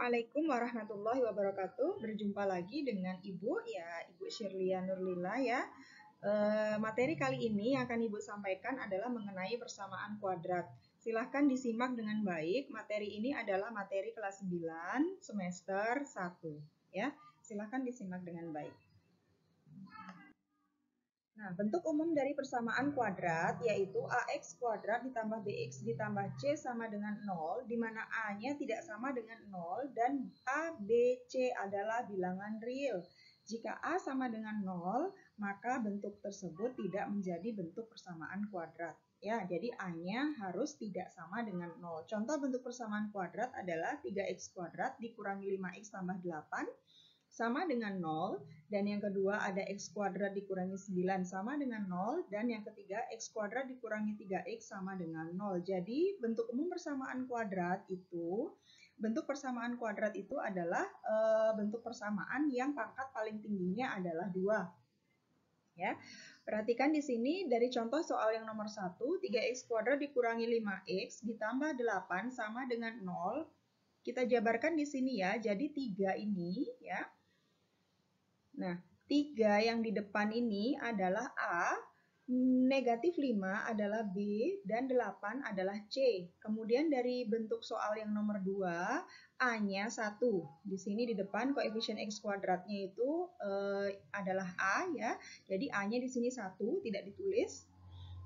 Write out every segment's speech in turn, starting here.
Assalamualaikum warahmatullahi wabarakatuh. Berjumpa lagi dengan Ibu, ya Ibu Shirlia Nurlila ya. Materi kali ini yang akan Ibu sampaikan adalah mengenai persamaan kuadrat. Silahkan disimak dengan baik. Materi ini adalah materi kelas 9 semester 1 ya. Silahkan disimak dengan baik. Nah, bentuk umum dari persamaan kuadrat yaitu AX kuadrat ditambah BX ditambah C sama dengan 0, di mana A-nya tidak sama dengan 0 dan A, B, C adalah bilangan real. Jika A sama dengan 0, maka bentuk tersebut tidak menjadi bentuk persamaan kuadrat. Ya, jadi A-nya harus tidak sama dengan 0. Contoh bentuk persamaan kuadrat adalah 3X kuadrat dikurangi 5X tambah 8 sama dengan 0, dan yang kedua ada X kuadrat dikurangi 9 sama dengan 0, dan yang ketiga X kuadrat dikurangi 3X sama dengan 0. Jadi bentuk umum persamaan kuadrat itu, adalah bentuk persamaan yang pangkat paling tingginya adalah 2. Ya. Perhatikan di sini dari contoh soal yang nomor 1, 3X kuadrat dikurangi 5X ditambah 8 sama dengan 0. Kita jabarkan di sini ya, jadi 3 ini ya. Nah, 3 yang di depan ini adalah A, negatif 5 adalah B, dan 8 adalah C. Kemudian dari bentuk soal yang nomor 2, A-nya 1. Di sini di depan koefisien X kuadratnya itu adalah A ya. Jadi A-nya di sini 1, tidak ditulis.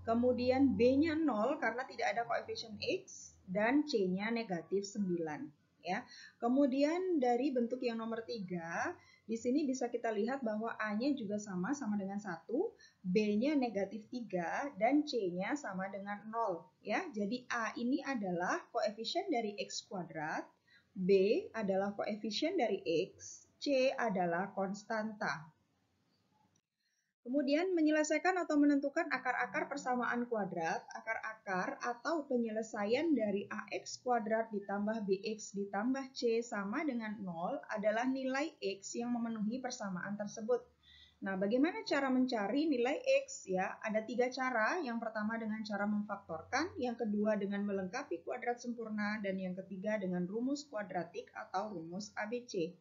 Kemudian B-nya 0 karena tidak ada koefisien X, dan C-nya negatif 9. Ya. Kemudian dari bentuk yang nomor 3, di sini bisa kita lihat bahwa A-nya juga sama dengan 1, B-nya negatif 3, dan C-nya sama dengan 0. Ya. Jadi A ini adalah koefisien dari X kuadrat, B adalah koefisien dari X, C adalah konstanta. Kemudian menyelesaikan atau menentukan akar-akar persamaan kuadrat, akar-akar atau penyelesaian dari AX kuadrat ditambah BX ditambah C sama dengan 0 adalah nilai X yang memenuhi persamaan tersebut. Nah, bagaimana cara mencari nilai X ya? Ada 3 cara. Yang pertama dengan cara memfaktorkan, yang kedua dengan melengkapi kuadrat sempurna, dan yang ketiga dengan rumus kuadratik atau rumus ABC.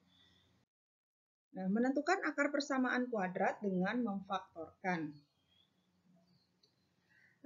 Nah, menentukan akar persamaan kuadrat dengan memfaktorkan.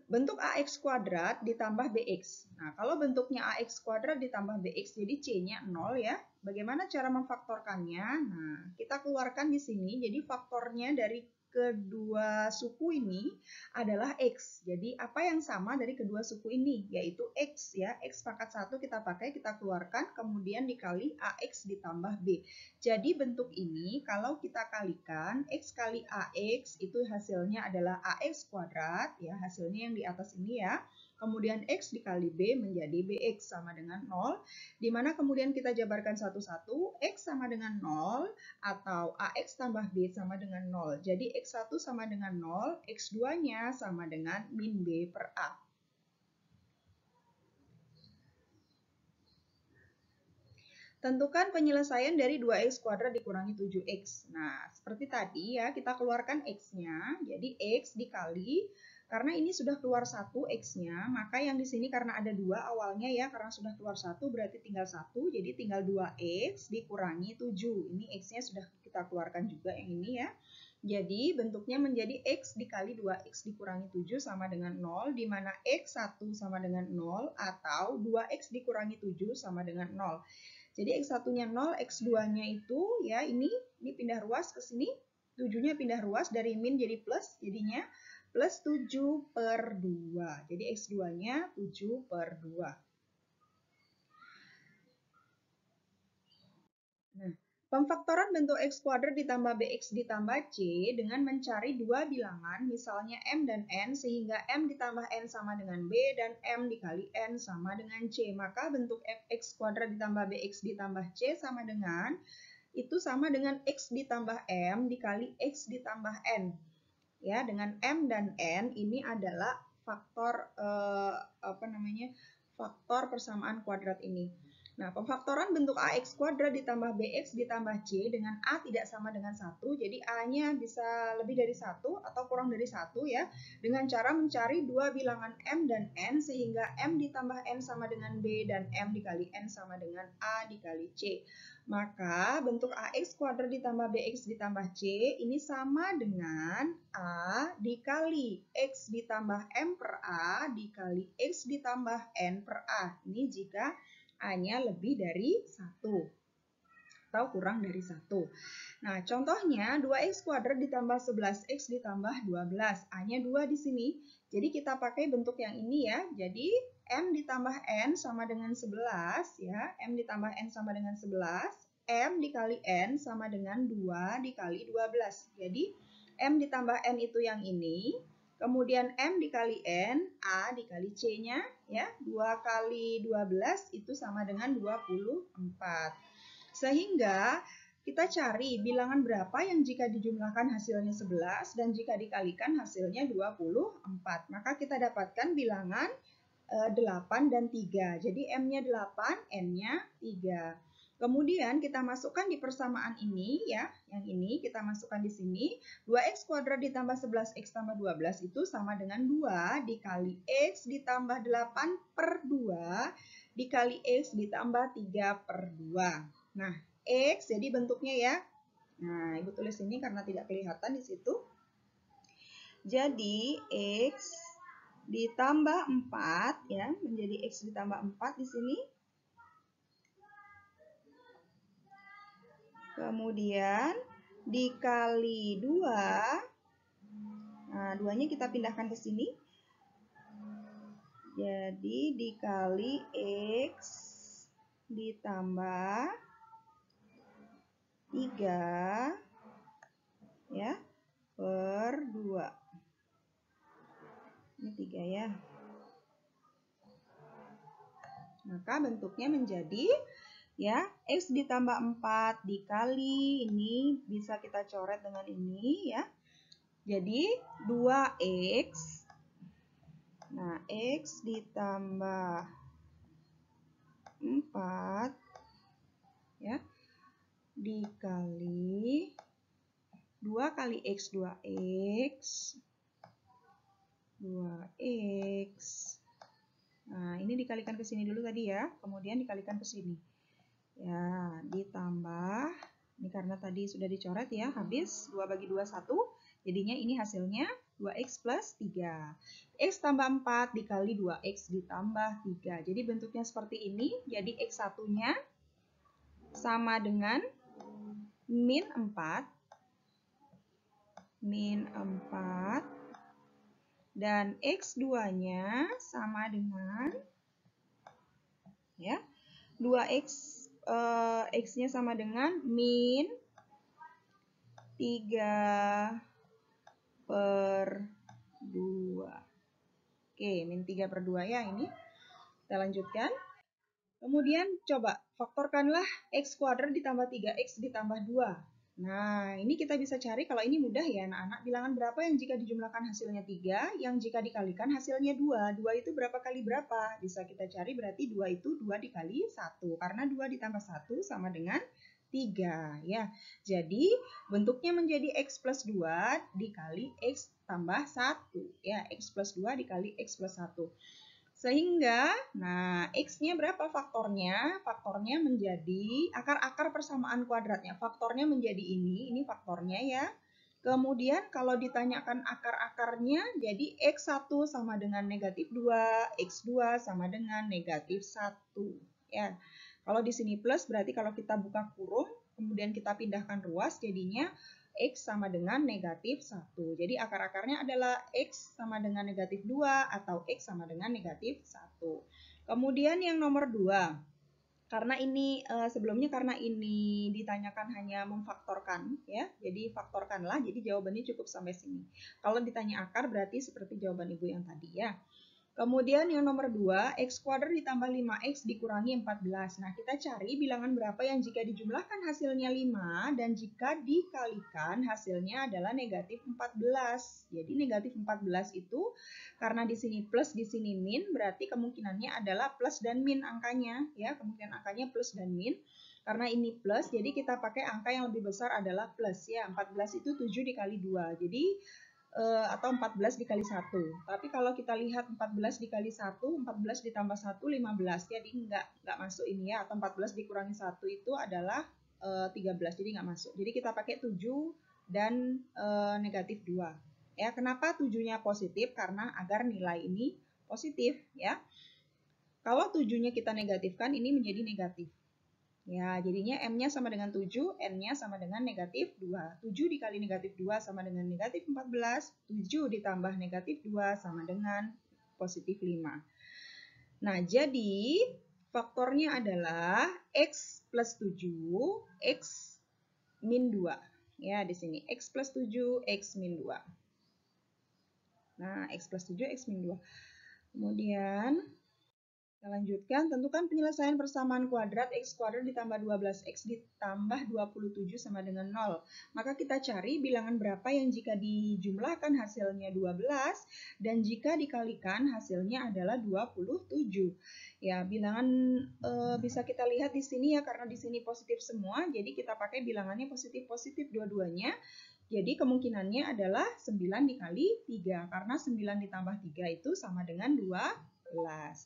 Bentuk AX kuadrat ditambah BX. Nah, kalau bentuknya AX kuadrat ditambah BX, jadi C-nya 0 ya. Bagaimana cara memfaktorkannya? Nah, kita keluarkan di sini. Jadi faktornya dari kedua suku ini adalah X. Jadi apa yang sama dari kedua suku ini? Yaitu X ya. X pangkat 1 kita pakai, kita keluarkan, kemudian dikali AX ditambah B. Jadi bentuk ini kalau kita kalikan X kali AX itu hasilnya adalah AX kuadrat ya, hasilnya yang di atas ini ya. Kemudian X dikali B menjadi BX sama dengan 0, di mana kemudian kita jabarkan satu-satu, X sama dengan 0 atau AX tambah B sama dengan 0. Jadi X1 sama dengan 0, X2-nya sama dengan min B per A. Tentukan penyelesaian dari 2X kuadrat dikurangi 7X. Nah, seperti tadi ya, kita keluarkan X-nya. Jadi X dikali, karena ini sudah keluar 1 X-nya, maka yang di sini karena ada 2 awalnya ya, karena sudah keluar 1 berarti tinggal 1, jadi tinggal 2X dikurangi 7. Ini X-nya sudah kita keluarkan juga yang ini ya. Jadi bentuknya menjadi X dikali 2X dikurangi 7 sama dengan 0, di mana X1 sama dengan 0 atau 2X dikurangi 7 sama dengan 0. Jadi X1-nya 0, X2-nya itu ya ini pindah ruas ke sini, 7-nya pindah ruas dari min jadi plus, jadinya plus 7 per 2. Jadi X2-nya 7 per 2. Nah, pemfaktoran bentuk X kuadrat ditambah BX ditambah C dengan mencari dua bilangan, misalnya M dan N, sehingga M ditambah N sama dengan B dan M dikali N sama dengan C. Maka bentuk X kuadrat ditambah BX ditambah C sama dengan X ditambah M dikali X ditambah N. Ya, dengan M dan N ini adalah faktor faktor persamaan kuadrat ini. Nah, pemfaktoran bentuk AX kuadrat ditambah BX ditambah C dengan A tidak sama dengan 1. Jadi A-nya bisa lebih dari 1 atau kurang dari 1 ya. Dengan cara mencari dua bilangan M dan N sehingga M ditambah N sama dengan B dan M dikali N sama dengan A dikali C. Maka bentuk AX kuadrat ditambah BX ditambah C ini sama dengan A dikali X ditambah M per A dikali X ditambah N per A. Ini jika A-nya lebih dari 1 atau kurang dari 1. Nah, contohnya 2x kuadrat ditambah 11x ditambah 12. A-nya 2 di sini. Jadi kita pakai bentuk yang ini ya. Jadi M ditambah N sama dengan 11 ya. M ditambah N sama dengan 11. M dikali N sama dengan 2 dikali 12. Jadi M ditambah N itu yang ini. Kemudian M dikali N, A dikali C-nya, ya, 2 kali 12 itu sama dengan 24. Sehingga kita cari bilangan berapa yang jika dijumlahkan hasilnya 11 dan jika dikalikan hasilnya 24. Maka kita dapatkan bilangan 8 dan 3. Jadi M-nya 8, N-nya 3. Kemudian kita masukkan di persamaan ini ya, yang ini kita masukkan di sini. 2x kuadrat ditambah 11x tambah 12 itu sama dengan 2 dikali x ditambah 8 per 2 dikali x ditambah 3 per 2. Nah, x jadi bentuknya ya. Nah, Ibu tulis ini karena tidak kelihatan di situ. Jadi x ditambah 4 ya, menjadi x ditambah 4 di sini. Kemudian dikali 2. Nah, 2-nya kita pindahkan ke sini. Jadi dikali x ditambah 3 ya per 2. Ini 3 ya. Maka bentuknya menjadi ya, x ditambah 4 dikali, ini bisa kita coret dengan ini ya. Jadi 2x. Nah, x ditambah 4 ya dikali 2 kali x 2x 2x. Nah, ini dikalikan ke sini dulu tadi ya, kemudian dikalikan ke sini. Ya, ditambah, ini karena tadi sudah dicoret ya, habis 2 bagi 2, 1. Jadinya ini hasilnya 2x plus 3. X tambah 4 dikali 2x ditambah 3. Jadi bentuknya seperti ini, jadi x1-nya sama dengan min 4. Min 4. Dan x2-nya sama dengan ya 2x x-nya sama dengan min 3 per 2. Oke, min 3 per 2 ya ini. Kita lanjutkan. Kemudian coba faktorkanlah x kuadrat ditambah 3x ditambah 2. Nah, ini kita bisa cari kalau ini mudah ya anak-anak. Bilangan berapa yang jika dijumlahkan hasilnya 3, yang jika dikalikan hasilnya 2. 2 itu berapa kali berapa? Bisa kita cari berarti 2 itu 2 dikali 1. Karena 2 ditambah 1 sama dengan 3 ya. Jadi bentuknya menjadi x plus 2 dikali x tambah 1 ya. X plus 2 dikali x plus 1. Sehingga, nah, x-nya berapa faktornya? Faktornya menjadi akar-akar persamaan kuadratnya. Faktornya menjadi ini faktornya ya. Kemudian kalau ditanyakan akar-akarnya, jadi x1 sama dengan negatif 2, x2 sama dengan negatif 1. Ya. Kalau di sini plus, berarti kalau kita buka kurung, kemudian kita pindahkan ruas, jadinya x sama dengan negatif 1. Jadi akar-akarnya adalah x sama dengan negatif 2 atau x sama dengan negatif 1. Kemudian yang nomor 2. Karena ini sebelumnya karena ini ditanyakan hanya memfaktorkan ya. Jadi faktorkanlah, jadi jawabannya cukup sampai sini. Kalau ditanya akar berarti seperti jawaban Ibu yang tadi ya. Kemudian yang nomor 2, x kuadrat ditambah 5x dikurangi 14. Nah, kita cari bilangan berapa yang jika dijumlahkan hasilnya 5 dan jika dikalikan hasilnya adalah negatif 14. Jadi negatif 14 itu karena di sini plus, di sini min, berarti kemungkinannya adalah plus dan min angkanya. Ya, kemungkinan angkanya plus dan min. Karena ini plus, jadi kita pakai angka yang lebih besar adalah plus. Ya, 14 itu 7 dikali 2. Jadi atau 14 dikali 1. Tapi kalau kita lihat 14 dikali 1, 14 ditambah 1, 15. Jadi nggak masuk ini ya. Atau 14 dikurangi 1 itu adalah 13. Jadi nggak masuk. Jadi kita pakai 7 dan negatif 2. Ya, kenapa 7-nya positif? Karena agar nilai ini positif. Ya. Kalau 7-nya kita negatifkan, ini menjadi negatif. Ya, jadinya M-nya sama dengan 7, N-nya sama dengan negatif 2. 7 dikali negatif 2 sama dengan negatif 14. 7 ditambah negatif 2 sama dengan positif 5. Nah, jadi faktornya adalah X plus 7, X min 2. Ya, di sini X plus 7, X min 2. Nah, X plus 7, X min 2. Kemudian kita lanjutkan, tentukan penyelesaian persamaan kuadrat x kuadrat ditambah 12x ditambah 27 sama dengan 0. Maka kita cari bilangan berapa yang jika dijumlahkan hasilnya 12 dan jika dikalikan hasilnya adalah 27. Ya, bilangan bisa kita lihat di sini ya, karena di sini positif semua, jadi kita pakai bilangannya positif-positif dua-duanya. Jadi kemungkinannya adalah 9 dikali 3, karena 9 ditambah 3 itu sama dengan 12.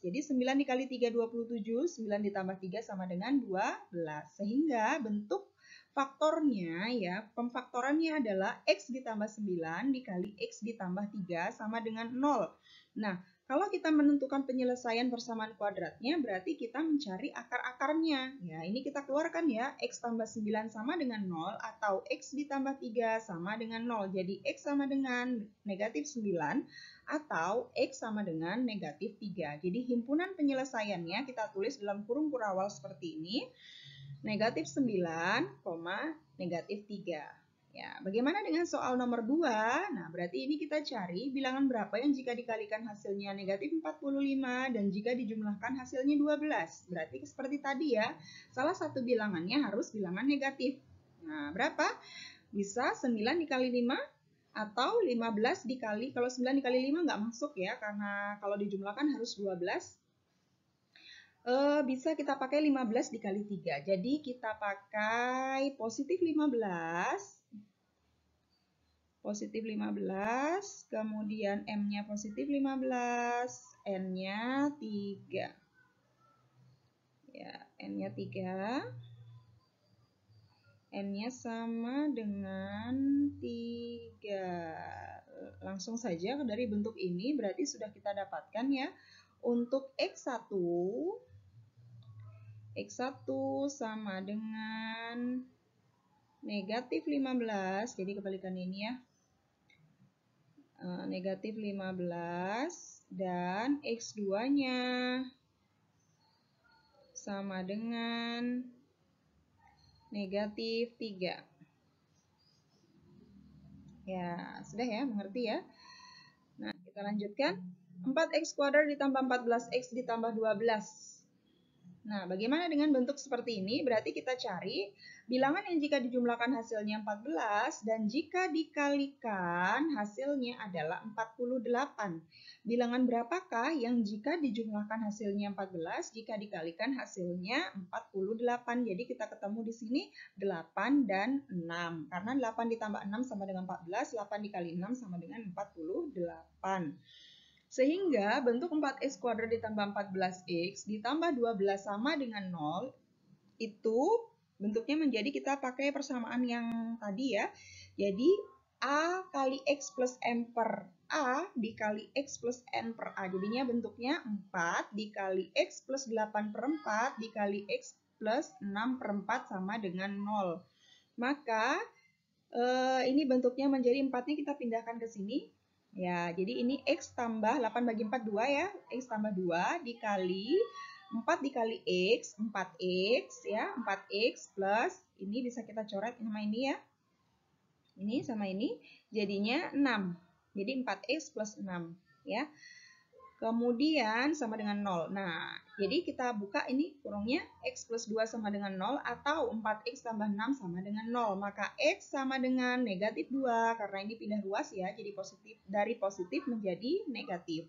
Jadi 9 dikali 3, 27, 9 ditambah 3 sama dengan 12. Sehingga bentuk faktornya ya, pemfaktorannya adalah X ditambah 9 dikali X ditambah 3 sama dengan 0. Nah, kalau kita menentukan penyelesaian persamaan kuadratnya, berarti kita mencari akar-akarnya. Ya, ini kita keluarkan ya, X tambah 9 sama dengan 0 atau X ditambah 3 sama dengan 0. Jadi X sama dengan negatif 9 atau X sama dengan negatif 3. Jadi himpunan penyelesaiannya kita tulis dalam kurung kurawal seperti ini. Negatif 9, negatif 3. Ya, bagaimana dengan soal nomor 2? Nah, berarti ini kita cari bilangan berapa yang jika dikalikan hasilnya negatif 45 dan jika dijumlahkan hasilnya 12. Berarti seperti tadi ya, salah satu bilangannya harus bilangan negatif. Nah, berapa? Bisa 9 dikali 5 atau 15 dikali, kalau 9 dikali 5 nggak masuk ya, karena kalau dijumlahkan harus 12. Bisa kita pakai 15 dikali 3. Jadi kita pakai positif 15. Positif 15, kemudian M-nya positif 15, N-nya 3. Ya, N-nya 3. N-nya sama dengan 3. Langsung saja dari bentuk ini berarti sudah kita dapatkan ya. Untuk X1 sama dengan negatif 15. Jadi kebalikan ini ya. Negatif 15 dan X2-nya sama dengan negatif 3. Ya, sudah ya, mengerti ya. Nah, kita lanjutkan. 4x kuadrat ditambah 14x ditambah 12. Nah, bagaimana dengan bentuk seperti ini? Berarti kita cari bilangan yang jika dijumlahkan hasilnya 14 dan jika dikalikan hasilnya adalah 48. Bilangan berapakah yang jika dijumlahkan hasilnya 14, jika dikalikan hasilnya 48? Jadi kita ketemu di sini 8 dan 6. Karena 8 ditambah 6 sama dengan 14, 8 dikali 6 sama dengan 48. Sehingga bentuk 4x kuadrat ditambah 14x ditambah 12 sama dengan 0, itu bentuknya menjadi kita pakai persamaan yang tadi ya. Jadi A kali X plus M per A dikali X plus N per A. Jadinya bentuknya 4 dikali X plus 8 per 4 dikali X plus 6 per 4 sama dengan 0. Maka ini bentuknya menjadi 4-nya kita pindahkan ke sini. Ya, jadi ini X tambah 8 bagi 4, 2 ya. X tambah 2 dikali 4 dikali X, 4X ya. 4X plus, ini bisa kita coret sama ini ya. Ini sama ini, jadinya 6. Jadi 4X plus 6 ya. Kemudian sama dengan 0. Nah, jadi kita buka ini kurungnya X plus 2 sama dengan 0 atau 4X tambah 6 sama dengan 0. Maka X sama dengan negatif 2 karena ini pindah ruas ya, jadi positif dari positif menjadi negatif.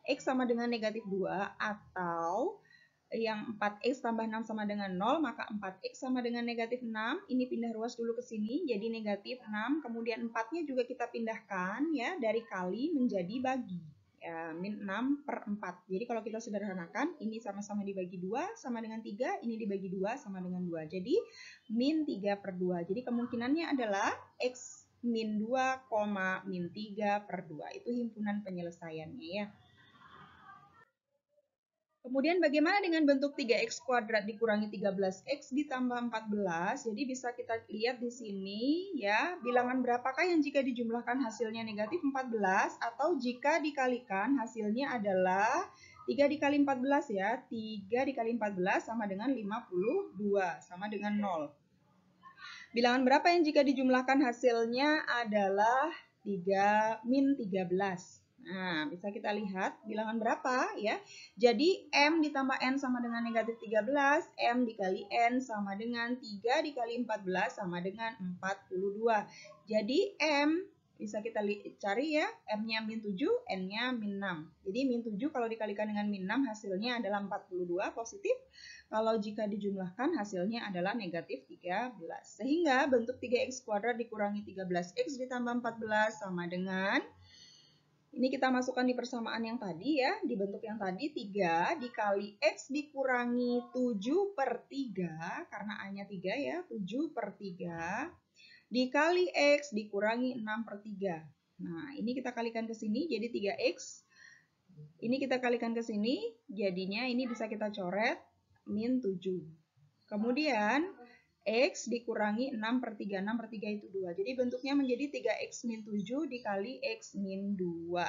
X sama dengan negatif 2 atau yang 4X tambah 6 sama dengan 0, maka 4X sama dengan negatif 6. Ini pindah ruas dulu ke sini, jadi negatif 6. Kemudian 4-nya juga kita pindahkan ya, dari kali menjadi bagi. Ya, min 6 per 4. Jadi kalau kita sederhanakan, ini sama-sama dibagi 2, sama dengan 3. Ini dibagi 2, sama dengan 2. Jadi, min 3 per 2. Jadi kemungkinannya adalah X min 2, min 3 per 2. Itu himpunan penyelesaiannya ya. Kemudian bagaimana dengan bentuk 3x kuadrat dikurangi 13x ditambah 14? Jadi bisa kita lihat di sini ya, bilangan berapakah yang jika dijumlahkan hasilnya negatif 14 atau jika dikalikan hasilnya adalah 3 dikali 14 ya. 3 dikali 14 sama dengan 52 sama dengan 0. Bilangan berapa yang jika dijumlahkan hasilnya adalah 3 min 13? Nah, bisa kita lihat bilangan berapa ya. Jadi, M ditambah N sama dengan negatif 13. M dikali N sama dengan 3 dikali 14 sama dengan 42. Jadi, M bisa kita cari ya. M-nya min 7, N-nya min 6. Jadi, min 7 kalau dikalikan dengan min 6 hasilnya adalah 42 positif. Kalau jika dijumlahkan hasilnya adalah negatif 13. Sehingga bentuk 3x kuadrat dikurangi 13x ditambah 14 sama dengan, ini kita masukkan di persamaan yang tadi ya, di bentuk yang tadi 3 dikali x dikurangi 7 per 3, karena A-nya 3 ya, 7 per 3, dikali x dikurangi 6 per 3. Nah, ini kita kalikan ke sini, jadi 3x. Ini kita kalikan ke sini, jadinya ini bisa kita coret, min 7. Kemudian, X dikurangi 6 per 3. 6 per 3 itu 2. Jadi bentuknya menjadi 3X min 7 dikali X min 2.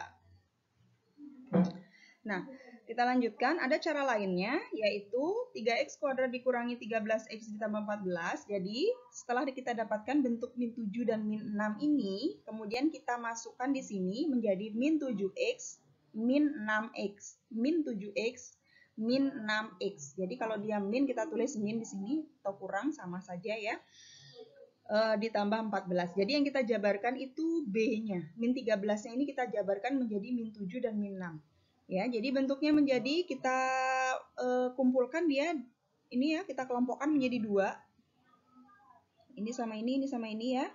Nah, kita lanjutkan. Ada cara lainnya, yaitu 3X kuadrat dikurangi 13X ditambah 14. Jadi, setelah kita dapatkan bentuk min 7 dan min 6 ini, kemudian kita masukkan di sini menjadi min 7X, min 6X. Min 7X, min 6x. Jadi kalau dia min kita tulis min di sini atau kurang sama saja ya. Ditambah 14. Jadi yang kita jabarkan itu B-nya. Min 13-nya ini kita jabarkan menjadi min 7 dan min 6. Ya, jadi bentuknya menjadi kita kumpulkan dia ini ya, kita kelompokkan menjadi 2. Ini sama ini ya.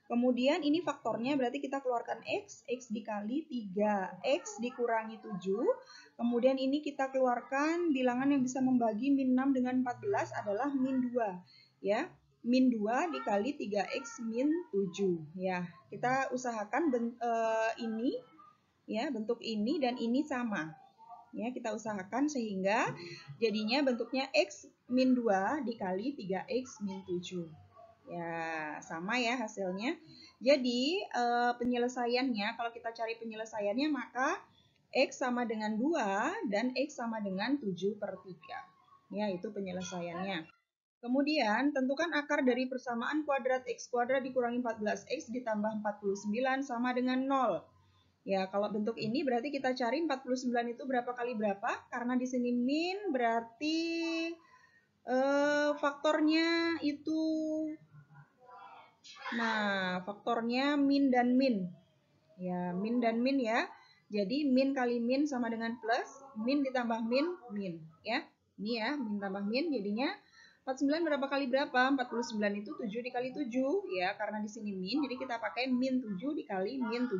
Kemudian ini faktornya berarti kita keluarkan X dikali 3, X dikurangi 7. Kemudian ini kita keluarkan bilangan yang bisa membagi min 6 dengan 14 adalah min 2. Ya, min 2 dikali 3X min 7. Ya, kita usahakan ini, ya, bentuk ini dan ini sama. Ya, kita usahakan sehingga jadinya bentuknya X min 2 dikali 3X min 7. Ya, sama ya hasilnya. Jadi, penyelesaiannya, kalau kita cari penyelesaiannya, maka X sama dengan 2 dan X sama dengan 7 per 3. Ya, itu penyelesaiannya. Kemudian, tentukan akar dari persamaan kuadrat X kuadrat dikurangi 14X ditambah 49 sama dengan 0. Ya, kalau bentuk ini berarti kita cari 49 itu berapa kali berapa? Karena di sini min berarti faktornya itu, nah, faktornya min dan min. Ya, min dan min ya. Jadi min kali min sama dengan plus, min ditambah min, min. Ya, ini ya, min tambah min jadinya 49 berapa kali berapa? 49 itu 7 dikali 7 ya, karena di sini min, jadi kita pakai min 7 dikali min 7.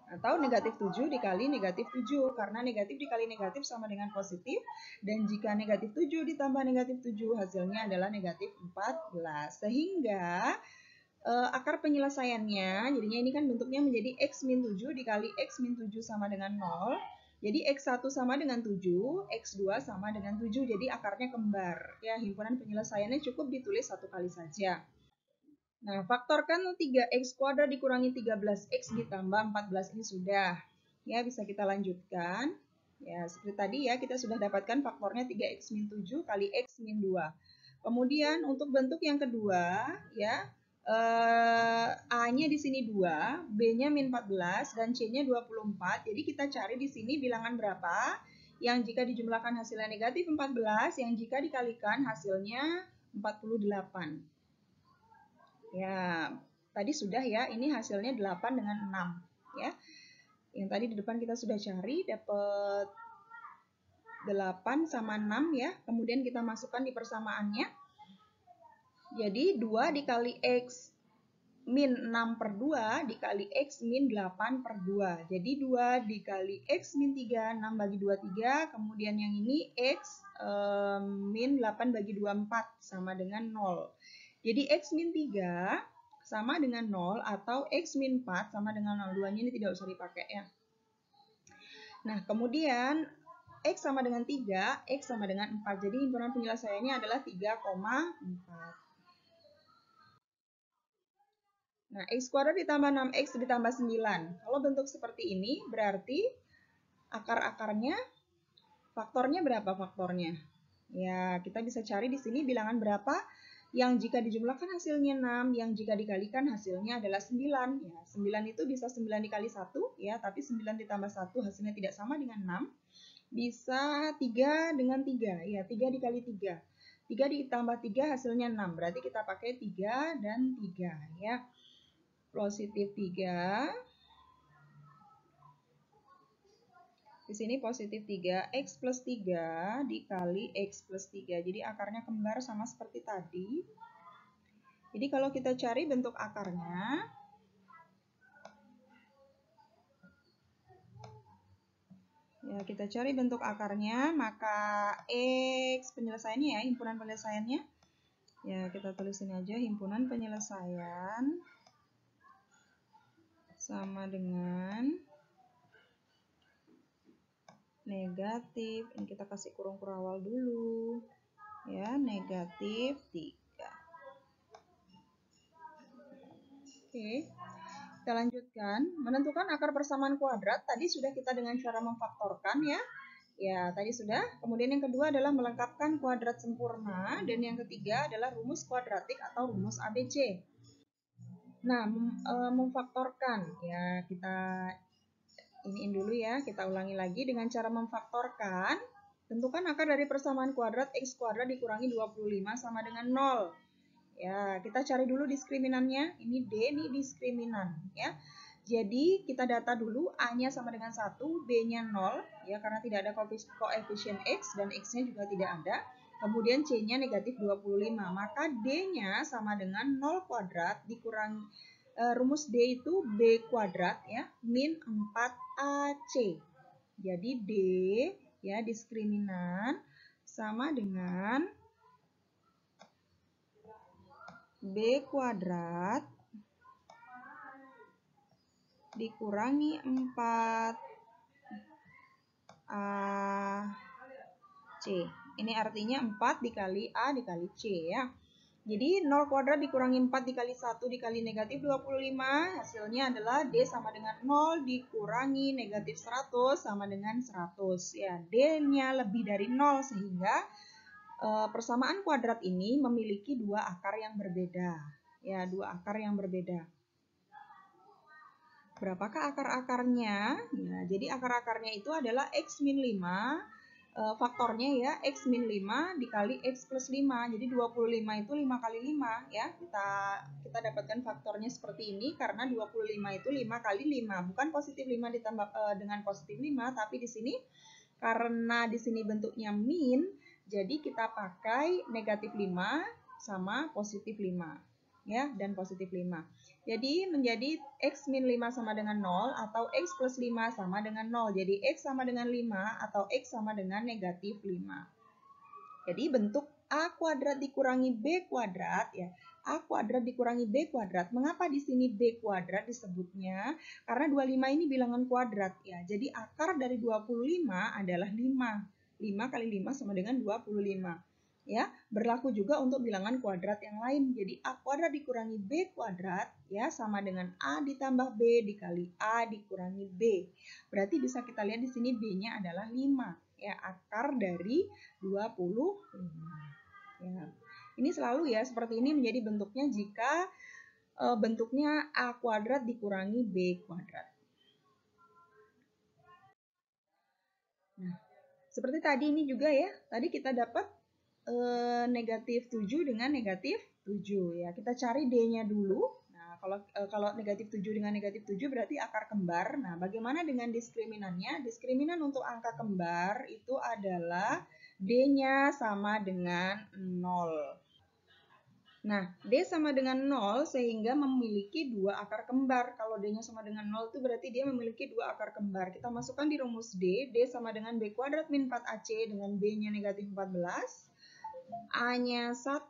Atau negatif 7 dikali negatif 7, karena negatif dikali negatif sama dengan positif, dan jika negatif 7 ditambah negatif 7 hasilnya adalah negatif 14. Sehingga akar penyelesaiannya, jadinya ini kan bentuknya menjadi X min 7 dikali X min 7 sama dengan 0. Jadi X1 sama dengan 7, X2 sama dengan 7, jadi akarnya kembar. Ya, himpunan penyelesaiannya cukup ditulis satu kali saja. Nah, faktorkan 3X kuadrat dikurangi 13X ditambah 14 ini sudah. Ya, bisa kita lanjutkan. Ya, seperti tadi ya, kita sudah dapatkan faktornya 3X min 7 kali X min 2. Kemudian untuk bentuk yang kedua, ya, A A-nya di sini 2, B-nya min 14, dan C-nya 24. Jadi kita cari di sini bilangan berapa yang jika dijumlahkan hasilnya negatif 14, yang jika dikalikan hasilnya 48. Ya, tadi sudah ya, ini hasilnya 8 dengan 6. Ya, yang tadi di depan kita sudah cari, dapat 8 sama 6 ya. Kemudian kita masukkan di persamaannya. Jadi 2 dikali X min 6 per 2 dikali X min 8 per 2. Jadi 2 dikali X min 3, 6 bagi 2, 3. Kemudian yang ini X min 8 bagi 2, 4 sama dengan 0. Jadi X min 3 sama dengan 0 atau X min 4 sama dengan 0. Duanya ini tidak usah dipakai ya. Nah, kemudian X sama dengan 3, X sama dengan 4. Jadi himpunan penyelesaiannya adalah 3,4. Nah, X kuadrat ditambah 6X ditambah 9. Kalau bentuk seperti ini, berarti akar-akarnya, faktornya berapa faktornya? Ya, kita bisa cari di sini bilangan berapa yang jika dijumlahkan hasilnya 6, yang jika dikalikan hasilnya adalah 9. Ya, 9 itu bisa 9 dikali 1, ya, tapi 9 ditambah 1 hasilnya tidak sama dengan 6. Bisa 3 dengan 3, ya, 3 dikali 3. 3 ditambah 3 hasilnya 6, berarti kita pakai 3 dan 3, ya. Positif 3. Di sini positif 3. X plus 3 dikali X plus 3. Jadi akarnya kembar sama seperti tadi. Jadi kalau kita cari bentuk akarnya, ya kita cari bentuk akarnya, maka X penyelesaiannya ya, himpunan penyelesaiannya. Ya kita tulisin aja himpunan penyelesaian sama dengan negatif, ini kita kasih kurung kurawal dulu, ya, negatif 3. Oke, kita lanjutkan. Menentukan akar persamaan kuadrat, tadi sudah kita dengan cara memfaktorkan ya. Ya, tadi sudah. Kemudian yang kedua adalah melengkapkan kuadrat sempurna, dan yang ketiga adalah rumus kuadratik atau rumus ABC. Nah, memfaktorkan, ya kita iniin dulu ya, kita ulangi lagi dengan cara memfaktorkan. Tentukan akar dari persamaan kuadrat X kuadrat dikurangi 25 sama dengan 0. Ya, kita cari dulu diskriminannya. Ini D, ini diskriminan ya. Jadi kita data dulu, A-nya sama dengan 1, B-nya 0 ya, karena tidak ada koefisien X dan X-nya juga tidak ada. Kemudian C-nya negatif 25, maka D-nya sama dengan 0 kuadrat dikurangi rumus D itu B kuadrat ya, min 4AC. Jadi D ya, diskriminan sama dengan B kuadrat dikurangi 4AC. Ini artinya 4 dikali A dikali C ya. Jadi 0 kuadrat dikurangi 4 dikali 1 dikali negatif 25, hasilnya adalah D sama dengan 0 dikurangi negatif 100 sama dengan 100. Ya, D-nya lebih dari 0 sehingga persamaan kuadrat ini memiliki dua akar yang berbeda. Ya, dua akar yang berbeda. Berapakah akar-akarnya? Nah, jadi akar-akarnya itu adalah X min 5, faktornya ya, X min 5 dikali X plus 5. Jadi 25 itu 5 kali 5 ya. Kita dapatkan faktornya seperti ini karena 25 itu 5 kali 5. Bukan positif 5 ditambah dengan positif 5, tapi di sini karena di sini bentuknya min, jadi kita pakai negatif 5 sama positif 5 ya, dan positif 5. Jadi menjadi X min 5 sama dengan 0 atau X plus 5 sama dengan 0. Jadi X sama dengan 5 atau X sama dengan negatif 5. Jadi bentuk A kuadrat dikurangi B kuadrat ya. A kuadrat dikurangi B kuadrat. Mengapa di sini B kuadrat disebutnya? Karena 25 ini bilangan kuadrat ya. Jadi akar dari 25 adalah 5. 5 kali 5 sama dengan 25. Ya, berlaku juga untuk bilangan kuadrat yang lain. Jadi A kuadrat dikurangi B kuadrat ya sama dengan A ditambah B dikali A dikurangi B. Berarti bisa kita lihat di sini B-nya adalah 5 ya, akar dari 25. Ya. Ini selalu ya seperti ini menjadi bentuknya jika bentuknya A kuadrat dikurangi B kuadrat. Nah, seperti tadi ini juga ya, tadi kita dapat negatif 7 dengan negatif 7 ya. Kita cari D-nya dulu. Nah, kalau negatif 7 dengan negatif 7 berarti akar kembar. Nah, bagaimana dengan diskriminannya? Diskriminan untuk angka kembar itu adalah D-nya sama dengan 0. Nah, D sama dengan 0 sehingga memiliki dua akar kembar. Kalau D-nya sama dengan 0 itu berarti dia memiliki dua akar kembar. Kita masukkan di rumus D, D sama dengan B kuadrat min 4AC dengan B-nya negatif 14, A-nya 1,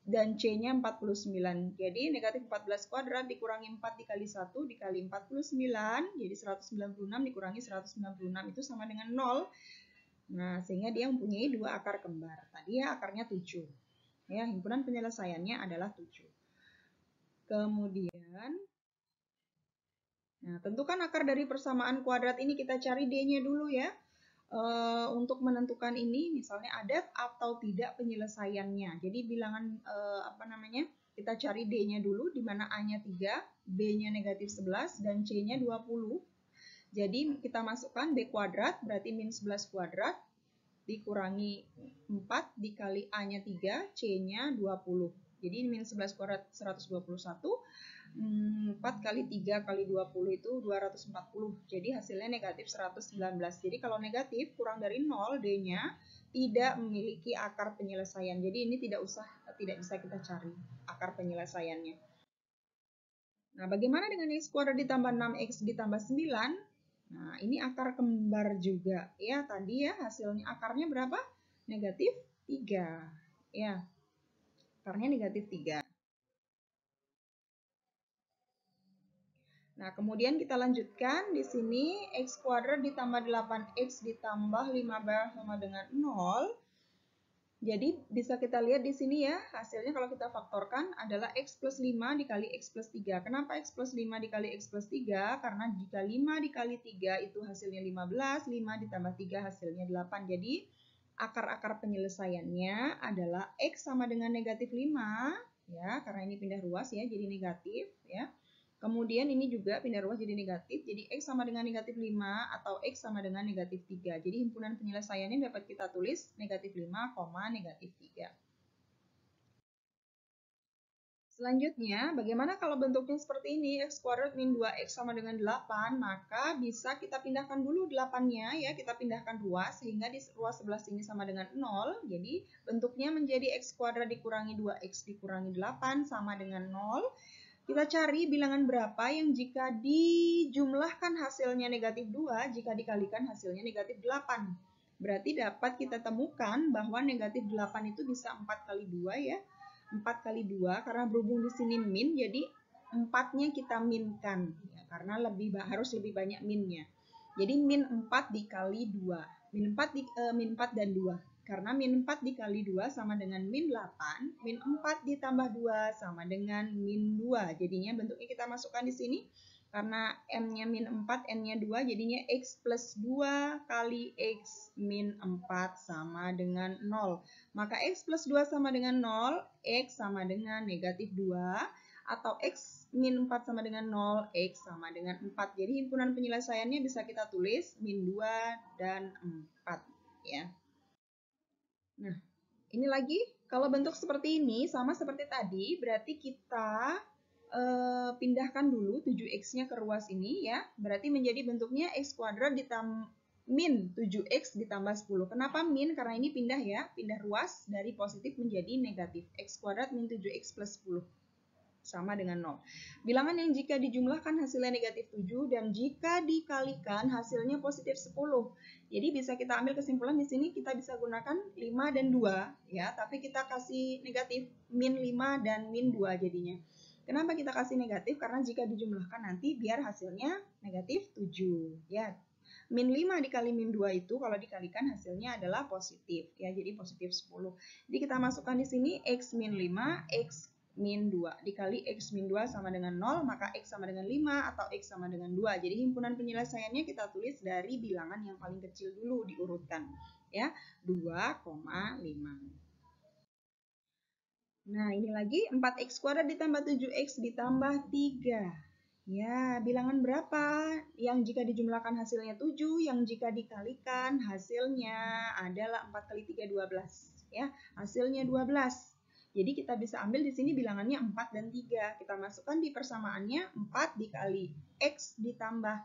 dan C-nya 49. Jadi negatif 14 kuadrat dikurangi 4 dikali 1 dikali 49, jadi 196 dikurangi 196 itu sama dengan 0. Nah, sehingga dia mempunyai dua akar kembar. Tadi ya akarnya 7. Ya, himpunan penyelesaiannya adalah 7. Kemudian, nah tentukan akar dari persamaan kuadrat ini, kita cari D-nya dulu ya. Untuk menentukan ini, misalnya ada atau tidak penyelesaiannya. Jadi bilangan kita cari D-nya dulu, di mana A-nya 3, B-nya negatif 11, dan C-nya 20. Jadi kita masukkan B kuadrat, berarti min 11 kuadrat, dikurangi 4 dikali A-nya 3, C-nya 20. Jadi min 11 kuadrat 121, 4 kali 3 kali 20 itu 240. Jadi hasilnya negatif 119. Jadi kalau negatif kurang dari 0, D-nya tidak memiliki akar penyelesaian. Jadi ini tidak bisa kita cari akar penyelesaiannya. Nah, bagaimana dengan X kuadrat ditambah 6X ditambah 9? Nah, ini akar kembar juga. Ya, tadi ya hasilnya akarnya berapa? Negatif 3. Ya, akarnya negatif 3. Nah, kemudian kita lanjutkan di sini X kuadrat ditambah 8X ditambah 15 sama dengan 0. Jadi bisa kita lihat di sini ya, hasilnya kalau kita faktorkan adalah X plus 5 dikali X plus 3. Kenapa X plus 5 dikali X plus 3? Karena jika 5 dikali 3 itu hasilnya 15, 5 ditambah 3 hasilnya 8. Jadi akar-akar penyelesaiannya adalah X sama dengan negatif 5, ya, karena ini pindah ruas ya, jadi negatif ya. Kemudian ini juga pindah ruas jadi negatif, jadi X sama dengan negatif 5 atau X sama dengan negatif 3. Jadi himpunan penyelesaiannya dapat kita tulis negatif 5, negatif 3. Selanjutnya, bagaimana kalau bentuknya seperti ini, X kuadrat min 2X sama dengan 8, maka bisa kita pindahkan dulu 8-nya ya, kita pindahkan ruas, sehingga di ruas sebelah sini sama dengan 0, jadi bentuknya menjadi X kuadrat dikurangi 2X dikurangi 8 sama dengan 0. Kita cari bilangan berapa yang jika dijumlahkan hasilnya negatif 2, jika dikalikan hasilnya negatif 8. Berarti dapat kita temukan bahwa negatif 8 itu bisa 4 kali 2 ya. 4 kali 2, karena berhubung di sini min, jadi 4-nya kita minkan. Ya, karena harus lebih banyak minnya. Jadi min 4 dikali 2. Min 4 dan 2. Karena min 4 dikali 2 sama dengan min 8, min 4 ditambah 2 sama dengan min 2. Jadinya bentuknya kita masukkan di sini. Karena M-nya min 4, N-nya 2, jadinya X plus 2 kali X min 4 sama dengan 0. Maka X plus 2 sama dengan 0, X sama dengan negatif 2, atau X min 4 sama dengan 0, X sama dengan 4. Jadi himpunan penyelesaiannya bisa kita tulis min 2 dan 4. Ya. Nah, ini lagi, kalau bentuk seperti ini, sama seperti tadi, berarti kita pindahkan dulu 7X-nya ke ruas ini ya. Berarti menjadi bentuknya X kuadrat ditambah min 7X ditambah 10. Kenapa min? Karena ini pindah ya, pindah ruas dari positif menjadi negatif. X kuadrat min 7X plus 10. Sama dengan 0. Bilangan yang jika dijumlahkan hasilnya negatif 7 dan jika dikalikan hasilnya positif 10. Jadi bisa kita ambil kesimpulan di sini kita bisa gunakan 5 dan 2 ya, tapi kita kasih negatif min 5 dan min 2 jadinya. Kenapa kita kasih negatif? Karena jika dijumlahkan nanti biar hasilnya negatif 7 ya. Min 5 dikali min 2 itu kalau dikalikan hasilnya adalah positif ya, jadi positif 10. Jadi kita masukkan di sini X min 5, X min 2 dikali X min 2 sama dengan 0, maka X sama dengan 5 atau X sama dengan 2. Jadi himpunan penyelesaiannya kita tulis dari bilangan yang paling kecil dulu diurutkan ya, 2,5. Nah, ini lagi 4x kuadrat ditambah 7x ditambah 3. Ya, bilangan berapa? Yang jika dijumlahkan hasilnya 7, yang jika dikalikan hasilnya adalah 4 kali 3, 12. Ya, hasilnya 12. Jadi kita bisa ambil di sini bilangannya 4 dan 3. Kita masukkan di persamaannya 4 dikali x ditambah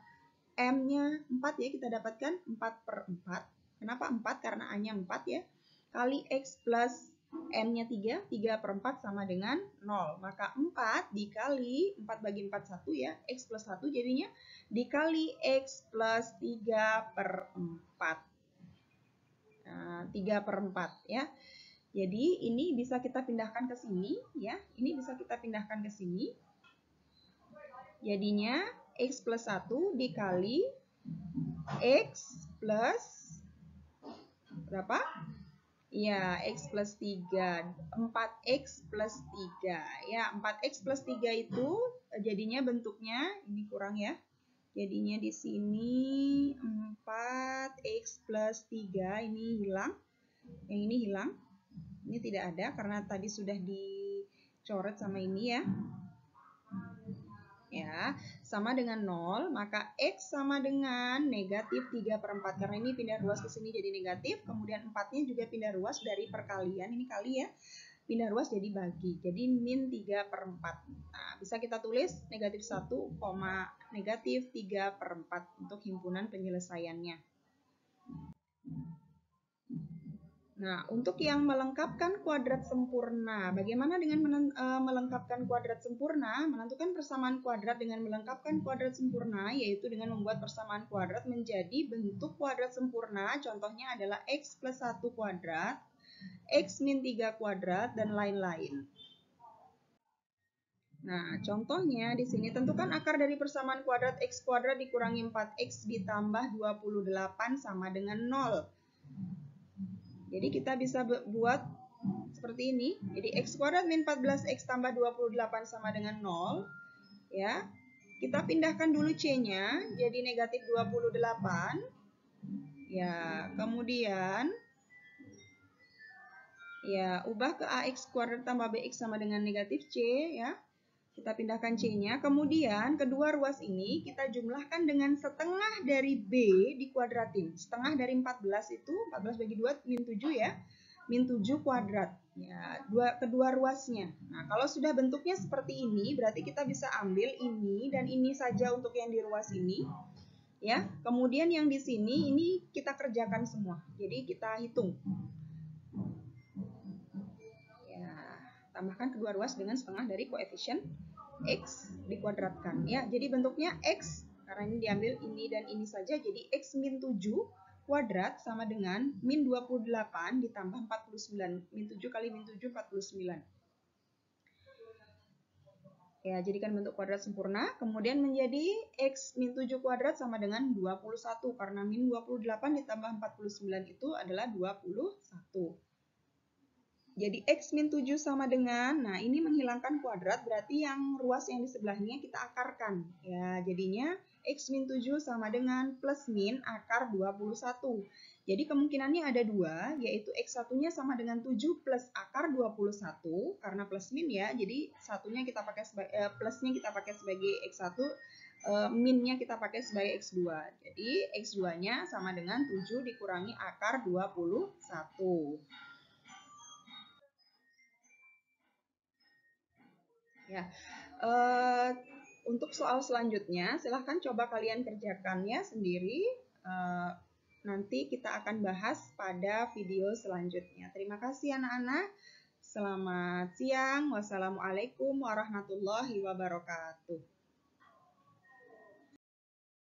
m-nya 4 ya, kita dapatkan 4 per 4. Kenapa 4? Karena A-nya 4 ya. Kali x plus M-nya 3, 3 per 4 sama dengan 0. Maka 4 dikali, 4 bagi 4, 1 ya, x plus 1 jadinya dikali x plus 3 per 4. Nah, 3 per 4 ya. Jadi ini bisa kita pindahkan ke sini ya. Ini bisa kita pindahkan ke sini. Jadinya x plus 1 dikali x plus berapa? Ya, x plus 3. 4x plus 3. Ya, 4x plus 3 itu jadinya bentuknya, ini kurang ya. Jadinya di sini 4x plus 3, ini hilang. Yang ini hilang. Ini tidak ada karena tadi sudah dicoret sama ini ya. Ya, sama dengan 0, maka X sama dengan negatif 3 per 4. Karena ini pindah ruas ke sini jadi negatif, kemudian 4-nya juga pindah ruas dari perkalian, ini kali ya, pindah ruas jadi bagi. Jadi min 3 per 4. Nah, bisa kita tulis negatif 1, negatif 3 per 4 untuk himpunan penyelesaiannya. Nah, untuk yang melengkapkan kuadrat sempurna, bagaimana dengan melengkapkan kuadrat sempurna? Menentukan persamaan kuadrat dengan melengkapkan kuadrat sempurna, yaitu dengan membuat persamaan kuadrat menjadi bentuk kuadrat sempurna. Contohnya adalah x plus 1 kuadrat, x min 3 kuadrat, dan lain-lain. Nah, contohnya di sini tentukan akar dari persamaan kuadrat x kuadrat dikurangi 4x ditambah 28 sama dengan 0. Jadi kita bisa buat seperti ini. Jadi x kuadrat min 14x tambah 28 sama dengan 0. Ya. Kita pindahkan dulu c-nya jadi negatif 28. Ya, kemudian ya ubah ke ax kuadrat tambah bx sama dengan negatif c ya. Kita pindahkan c-nya. Kemudian kedua ruas ini kita jumlahkan dengan setengah dari b dikuadratin. Setengah dari 14 itu 14 bagi 2 min 7 ya. Min 7 kuadrat. Ya, kedua ruasnya. Nah, kalau sudah bentuknya seperti ini, berarti kita bisa ambil ini dan ini saja untuk yang di ruas ini. Ya, kemudian yang di sini ini kita kerjakan semua. Jadi kita hitung. Ya, tambahkan kedua ruas dengan setengah dari koefisien x dikuadratkan. Ya, jadi bentuknya x karena ini diambil ini dan ini saja, jadi x min 7 kuadrat sama dengan min 28 ditambah 49. Min 7 kali min 7, 49. Ya, jadikan bentuk kuadrat sempurna. Kemudian menjadi x min 7 kuadrat sama dengan 21. Karena min 28 ditambah 49 itu adalah 21. Jadi x min 7 sama dengan, nah ini menghilangkan kuadrat, berarti yang ruas yang di sebelahnya kita akarkan. Ya, jadinya x min 7 sama dengan plus min akar 21. Jadi kemungkinannya ada dua, yaitu x1-nya sama dengan 7 plus akar 21, karena plus min ya, jadi satunya kita pakai plusnya kita pakai sebagai x1, minnya kita pakai sebagai x2. Jadi x2-nya sama dengan 7 dikurangi akar 21. Ya, untuk soal selanjutnya, silahkan coba kalian kerjakannya sendiri. Nanti kita akan bahas pada video selanjutnya. Terima kasih anak-anak. Selamat siang. Wassalamualaikum warahmatullahi wabarakatuh.